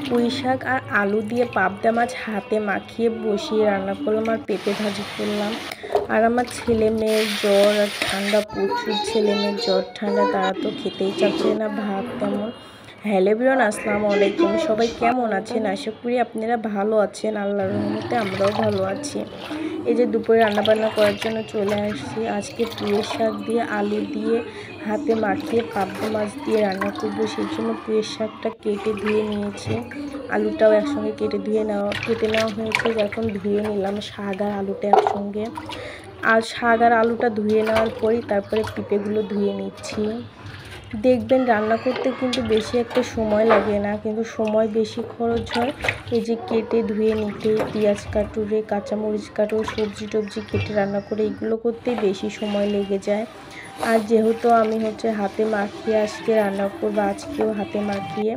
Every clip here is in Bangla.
পুঁই শাক আর আলু দিয়ে পাবদা মাছ হাতে মাখিয়ে বসিয়ে রান্না করলাম আর পেঁপে ভাজি করলাম। আর আমার ছেলে মেয়ের জ্বর আর ঠান্ডা, প্রচুর ছেলে মেয়ের জ্বর ঠান্ডা, তারা তো খেতেই চাচ্ছে না ভাত তেমন। হ্যালো এভরিওয়ান, আসসালামু আলাইকুম। সবাই কেমন আছেন? আশা করি আপনারা ভালো আছেন। আল্লাহর রহমতে আমরাও ভালো আছি। এই যে দুপুরে রান্নাবান্না করার জন্য চলে আসছি। আজকে পুঁইয়ের শাক দিয়ে আলু দিয়ে হাতে মাখিয়ে পাবদা মাছ দিয়ে রান্না করবো। সেই জন্য পুঁইয়ের শাকটা কেটে ধুয়ে নিয়েছি, আলুটাও একসঙ্গে কেটে নেওয়া হয়েছে। এখন ধুয়ে নিলাম শাক আর আলুটা একসঙ্গে। আর শাক আর আলুটা ধুয়ে নেওয়ার পরই তারপরে পেঁপেগুলো ধুয়ে নিচ্ছি। দেখবেন রান্না করতে কিন্তু বেশি একটা সময় লাগে না, কিন্তু সময় বেশি খরচ হয়। এই যে কেটে ধুয়ে নিতে, পেঁয়াজ কাটুরে, কাঁচামরিচ কাটো, সবজি টবজি কেটে রান্না করে এগুলো করতেই বেশি সময় লেগে যায়। আর যেহেতু আমি হাতে মাখিয়ে আজকে রান্না করবো, আজকেও হাতে মাখিয়ে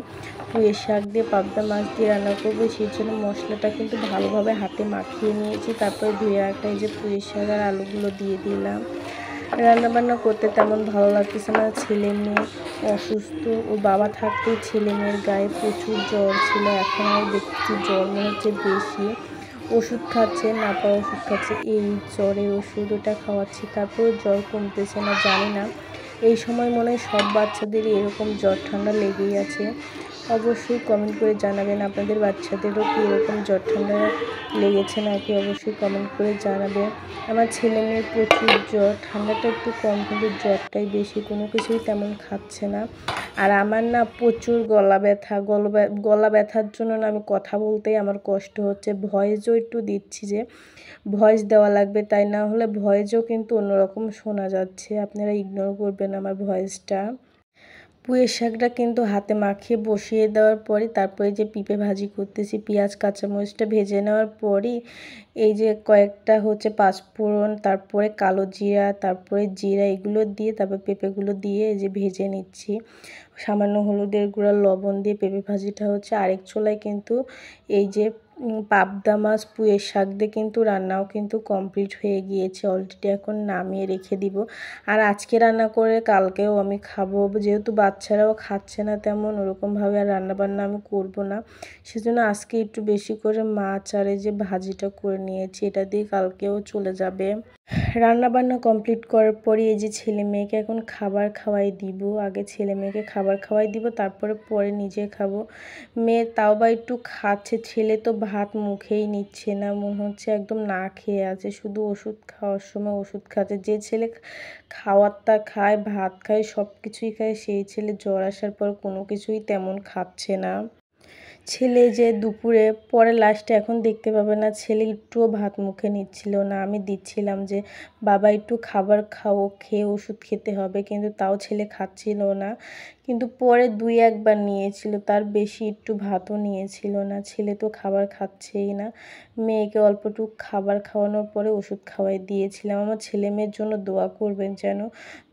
পুঁইয়ের শাক দিয়ে পাবদা মাছ দিয়ে রান্না করবো, সেই জন্য মশলাটা কিন্তু ভালোভাবে হাতে মাখিয়ে নিয়েছি। তারপরে ধুয়ে রাখা এই যে পুঁইয়ের শাক আর আলুগুলো দিয়ে দিলাম। রান্নাবান্না করতে তেমন ভালো লাগতেছে না, ছেলে মেয়ে অসুস্থ। ওর বাবা থাকতেই ছেলে মেয়ের গায়ে প্রচুর জ্বর ছিল, এখন আর দেখছি জ্বর মনে হচ্ছে বেশি। ওষুধ খাচ্ছে, নাপা ওষুধ খাচ্ছে, এই জ্বরের ওষুধ ওটা খাওয়াচ্ছি, তারপরেও জ্বর কমতেছে না। জানি না, এই সময় মনে হয় সব বাচ্চাদেরই এরকম জ্বর ঠান্ডা লেগেই আছে। অবশ্যই কমেন্ট করে জানাবেন আপনাদের বাচ্চাদেরও কি এরকম জ্বর ঠান্ডা লেগেছে নাকি, অবশ্যই কমেন্ট করে জানাবে। আমার ছেলে মেয়ের প্রচুর জ্বর, ঠান্ডাটা একটু কম কিন্তু জ্বরটাই বেশি, কোনো কিছুই তেমন খাচ্ছে না। আর আমার না প্রচুর গলা ব্যথার জন্য না আমি কথা বলতেই আমার কষ্ট হচ্ছে। ভয়েসও একটু দিচ্ছি যে ভয়েস দেওয়া লাগবে, তাই না হলে ভয়েসও কিন্তু অন্যরকম শোনা যাচ্ছে, আপনারা ইগনোর করবেন আমার ভয়েসটা। পুঁইয়ের শাকটা কিন্তু হাতে মাখিয়ে বসিয়ে দেওয়ার পরই তারপরে যে পেঁপে ভাজি করতেছি, পেঁয়াজ কাঁচামরিচটা ভেজে নেওয়ার পরই এই যে কয়েকটা পাঁচফোড়ন, তারপরে কালো জিরা, তারপরে জিরা, এগুলো দিয়ে তারপর পেঁপেগুলো দিয়ে এই যে ভেজে নিচ্ছি। সামান্য হলুদের গুঁড়া, লবণ দিয়ে পেঁপে ভাজিটা আরেক চুলায় কিন্তু এই যে পাবদা মাছ পুঁইয়ের শাক দিয়ে কিন্তু রান্নাও কিন্তু কমপ্লিট হয়ে গিয়েছে অলরেডি। এখন নামিয়ে রেখে দিব। আর আজকে রান্না করে কালকেও আমি খাবো, যেহেতু বাচ্চারাও খাচ্ছে না তেমন ওরকমভাবে, আর রান্নাবান্না আমি করব না, সেজন্য আজকে একটু বেশি করে মাছ আর এই যে ভাজিটা করে নিয়েছি, এটা দিয়ে কালকেও চলে যাবে। রান্নাবান্না কমপ্লিট করার পরই এই যে ছেলে মেয়েকে এখন খাবার খাওয়াই দিব। আগে ছেলে মেয়েকে খাবার খাওয়াই দিব, তারপরে পরে নিজে খাবো। মেয়ে তাও বা একটু খাচ্ছে, ছেলে তো ভাত মুখেই নিচ্ছে না, মনে হচ্ছে একদম না খেয়ে আছে, শুধু ওষুধ খাওয়ার সময় ওষুধ খাচ্ছে। যে ছেলে খাওয়ারটা খায়, ভাত খায়, সব কিছুই খায়, সেই ছেলে জ্বর আসার পর কোনো কিছুই তেমন খাচ্ছে না। ছেলে যে দুপুরে পরে লাস্টে এখন দেখতে পাবে না, ছেলে একটুও ভাত মুখে নিচ্ছিল না। আমি দিচ্ছিলাম যে বাবা একটু খাবার খাও, খেয়ে ওষুধ খেতে হবে, কিন্তু তাও ছেলে খাচ্ছিল না। কিন্তু পরে দুই একবার নিয়েছিল, তার বেশি একটু ভাতও নিয়েছিল না। ছেলে তো খাবার খাচ্ছেই না। মেয়েকে অল্পটুকু খাবার খাওয়ানোর পরে ওষুধ খাওয়াই দিয়েছিলাম। আমার ছেলে মেয়ের জন্য দোয়া করবেন যেন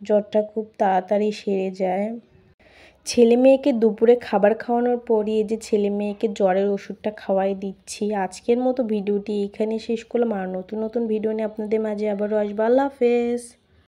জ্বরটা খুব তাড়াতাড়ি সেরে যায়। ছেলে মেয়েকে দুপুরে খাবার খাওয়ানোর পরই এই যে ছেলে মেয়েকে জ্বরের ওষুধটা খাওয়াই দিচ্ছি। আজকের মতো ভিডিওটি এখানে শেষ করলাম। আর নতুন নতুন ভিডিও নিয়ে আপনাদের মাঝে আবারও আসবো। আল্লাহ হাফেজ।